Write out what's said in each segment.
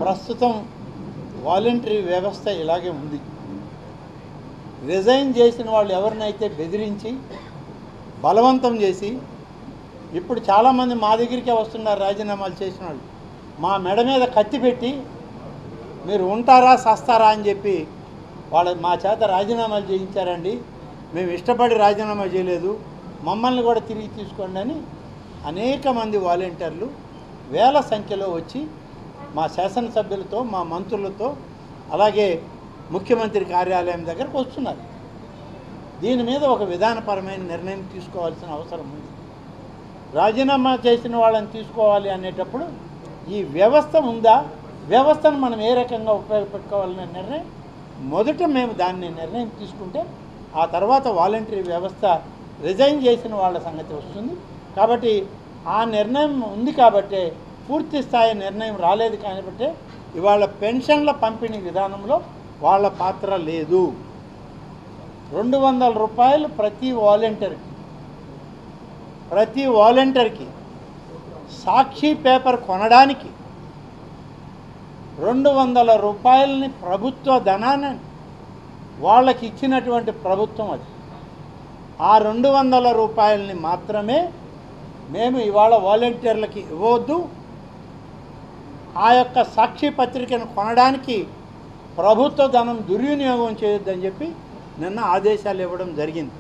ప్రస్తుతం వాలంటరీ వ్యవస్థ ఇలాగే ఉంది. రిజైన్ చేసిన వాళ్ళు ఎవరినైతే బెదిరించి బలవంతం చేసి, ఇప్పుడు చాలామంది మా దగ్గరికే వస్తున్నారు రాజీనామాలు చేసిన వాళ్ళు. మా మెడ మీద కత్తి పెట్టి మీరు ఉంటారా సస్తారా అని చెప్పి మా చేత రాజీనామాలు చేయించారండి. మేము ఇష్టపడి రాజీనామా చేయలేదు, మమ్మల్ని కూడా తిరిగి తీసుకోండి అని అనేక మంది వాలంటీర్లు వేల సంఖ్యలో వచ్చి మా శాసనసభ్యులతో, మా మంత్రులతో, అలాగే ముఖ్యమంత్రి కార్యాలయం దగ్గరకు వస్తున్నారు. దీని మీద ఒక విధానపరమైన నిర్ణయం తీసుకోవాల్సిన అవసరం ఉంది. రాజీనామా చేసిన వాళ్ళని తీసుకోవాలి అనేటప్పుడు ఈ వ్యవస్థ ఉందా, వ్యవస్థను మనం ఏ రకంగా ఉపయోగపెట్టుకోవాలనే నిర్ణయం మొదట మేము దాన్ని నిర్ణయం తీసుకుంటే ఆ తర్వాత వాలంటరీ వ్యవస్థ రిజైన్ చేసిన వాళ్ళ సంగతి వస్తుంది. కాబట్టి ఆ నిర్ణయం ఉంది కాబట్టే, పూర్తి స్థాయి నిర్ణయం రాలేదు కాబట్టి ఇవాళ పెన్షన్ల పంపిణీ విధానంలో వాళ్ళ పాత్ర లేదు. 200 రూపాయలు ప్రతి వాలంటీర్కి సాక్షి పేపర్ కొనడానికి 200 రూపాయలని ప్రభుత్వ ధనాన్ని వాళ్ళకి ఇచ్చినటువంటి ప్రభుత్వం అది. ఆ 200 రూపాయలని మాత్రమే మేము ఇవాళ వాలంటీర్లకి ఇవ్వవద్దు, ఆ యొక్క సాక్షి పత్రికను కొనడానికి ప్రభుత్వ ధనం దుర్వినియోగం చేయొద్దని చెప్పి నిన్న ఆదేశాలు ఇవ్వడం జరిగింది.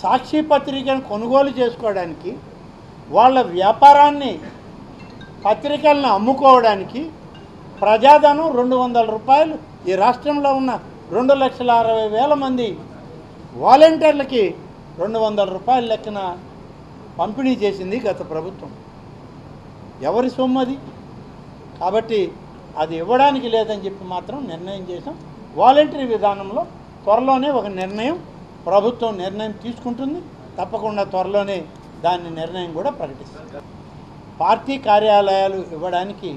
సాక్షి పత్రికను కొనుగోలు చేసుకోవడానికి, వాళ్ళ వ్యాపారాన్ని, పత్రికలను అమ్ముకోవడానికి ప్రజాధనం 200 రూపాయలు ఈ రాష్ట్రంలో ఉన్న 2,60,000 మంది వాలంటీర్లకి 200 రూపాయల లెక్కన పంపిణీ చేసింది గత ప్రభుత్వం. ఎవరి సొమ్ము అది? కాబట్టి అది ఇవ్వడానికి లేదని చెప్పి మాత్రం నిర్ణయం చేసాం. వాలంటరీ విధానంలో త్వరలోనే ఒక ప్రభుత్వం నిర్ణయం తీసుకుంటుంది. తప్పకుండా త్వరలోనే దాని నిర్ణయం కూడా ప్రకటిస్తుంది. పార్టీ కార్యాలయాలు ఇవ్వడానికి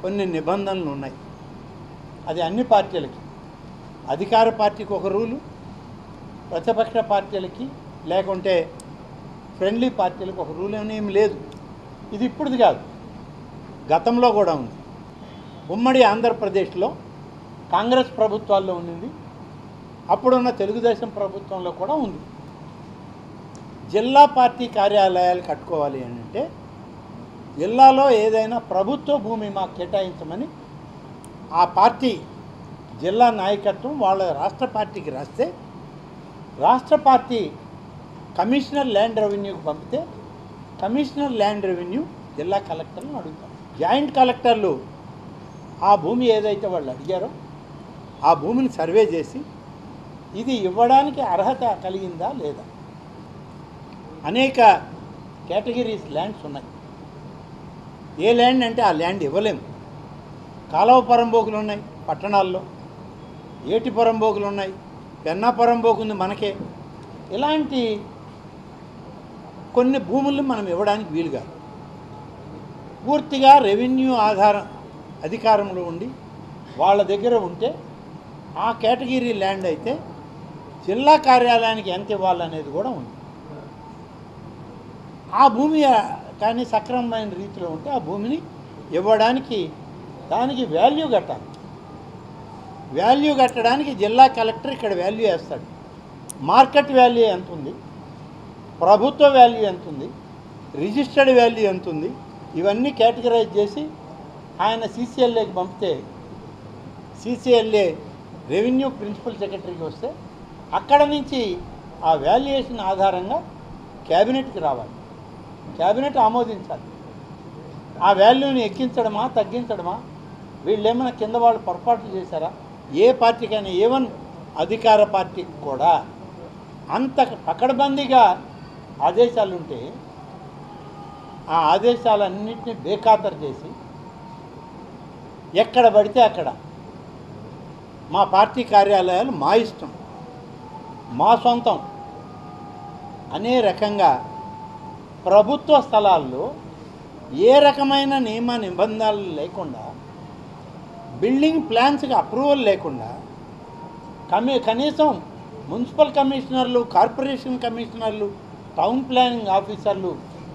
కొన్ని నిబంధనలు ఉన్నాయి. అది అన్ని పార్టీలకి, అధికార పార్టీకి ఒక రూలు, ప్రతిపక్ష పార్టీలకి లేకుంటే ఫ్రెండ్లీ పార్టీలకు ఒక రూల్ ఏమీ లేదు. ఇది ఇప్పుడుది కాదు, గతంలో కూడా ఉంది. ఉమ్మడి ఆంధ్రప్రదేశ్లో కాంగ్రెస్ ప్రభుత్వాల్లో ఉండింది, అప్పుడున్న తెలుగుదేశం ప్రభుత్వంలో కూడా ఉంది. జిల్లా పార్టీ కార్యాలయాలు కట్టుకోవాలి అంటే జిల్లాలో ఏదైనా ప్రభుత్వ భూమి మాకు కేటాయించమని ఆ పార్టీ జిల్లా నాయకత్వం వాళ్ళ రాష్ట్ర పార్టీకి రాస్తే, రాష్ట్ర పార్టీ కమిషనర్ ల్యాండ్ రెవెన్యూకి పంపితే కమిషనర్ ల్యాండ్ రెవెన్యూ జిల్లా కలెక్టర్లను అడుగుతారు. జాయింట్ కలెక్టర్లు ఆ భూమి ఏదైతే వాళ్ళు అడిగారో ఆ భూమిని సర్వే చేసి ఇది ఇవ్వడానికి అర్హత కలిగిందా లేదా. అనేక కేటగిరీస్ ల్యాండ్స్ ఉన్నాయి. ఏ ల్యాండ్ అంటే ఆ ల్యాండ్ ఇవ్వలేము. కాలువ పరంబోకులు ఉన్నాయి పట్టణాల్లో, ఏటి పరంబోకులు ఉన్నాయి, పెన్నా పరంబోకు ఉంది మనకే. ఇలాంటి కొన్ని భూములను మనం ఇవ్వడానికి వీలు కాదు. పూర్తిగా రెవెన్యూ అధికారంలో ఉండి వాళ్ళ దగ్గర ఉంటే ఆ కేటగిరీ ల్యాండ్ అయితే జిల్లా కార్యాలయానికి ఎంత ఇవ్వాలనేది కూడా ఉంది. ఆ భూమి కానీ సక్రమమైన రీతిలో ఉంటే ఆ భూమిని ఇవ్వడానికి దానికి వాల్యూ కట్టాలి. వాల్యూ కట్టడానికి జిల్లా కలెక్టర్ ఇక్కడ వాల్యూ వేస్తాడు. మార్కెట్ వాల్యూ ఎంత ఉంది, ప్రభుత్వ వాల్యూ ఎంత ఉంది, రిజిస్టర్డ్ వాల్యూ ఎంత ఉంది, ఇవన్నీ కేటగరైజ్ చేసి ఆయన సీసీఎల్ఏకి పంపితే సీసీఎల్ఏ రెవెన్యూ ప్రిన్సిపల్ సెక్రటరీకి వస్తే అక్కడ నుంచి ఆ వాల్యుయేషన్ ఆధారంగా క్యాబినెట్కి రావాలి. క్యాబినెట్ ఆమోదించాలి. ఆ వాల్యూని ఎక్కించడమా తగ్గించడమా, వీళ్ళు ఏమైనా కింద వాళ్ళు పొరపాట్లు చేశారా, ఏ పార్టీకైనా ఈవెన్ అధికార పార్టీకి కూడా అంత పకడ్బందీగా ఆదేశాలు ఉంటే ఆ ఆదేశాలన్నింటినీ బేఖాతరు చేసి ఎక్కడ పడితే అక్కడ మా పార్టీ కార్యాలయాలు మా ఇష్టం, మా సొంతం అనే రకంగా ప్రభుత్వ స్థలాల్లో ఏ రకమైన నియమ నిబంధనలు లేకుండా, బిల్డింగ్ ప్లాన్స్కి అప్రూవల్ లేకుండా కనీసం మున్సిపల్ కమిషనర్లు, కార్పొరేషన్ కమిషనర్లు, టౌన్ ప్లానింగ్ ఆఫీసర్లు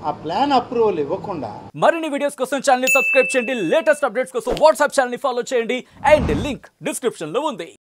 ఆ ప్లాన్ అప్రూవల్ ఇవ్వకుండా మరిన్ని వీడియోస్ కోసం ఛానల్ ని సబ్స్క్రైబ్ చేయండి, లేటెస్ట్ అప్డేట్స్ కోసం వాట్సాప్ ఛానల్ ని ఫాలో చేయండి అండ్ లింక్ డిస్క్రిప్షన్ లో ఉంది.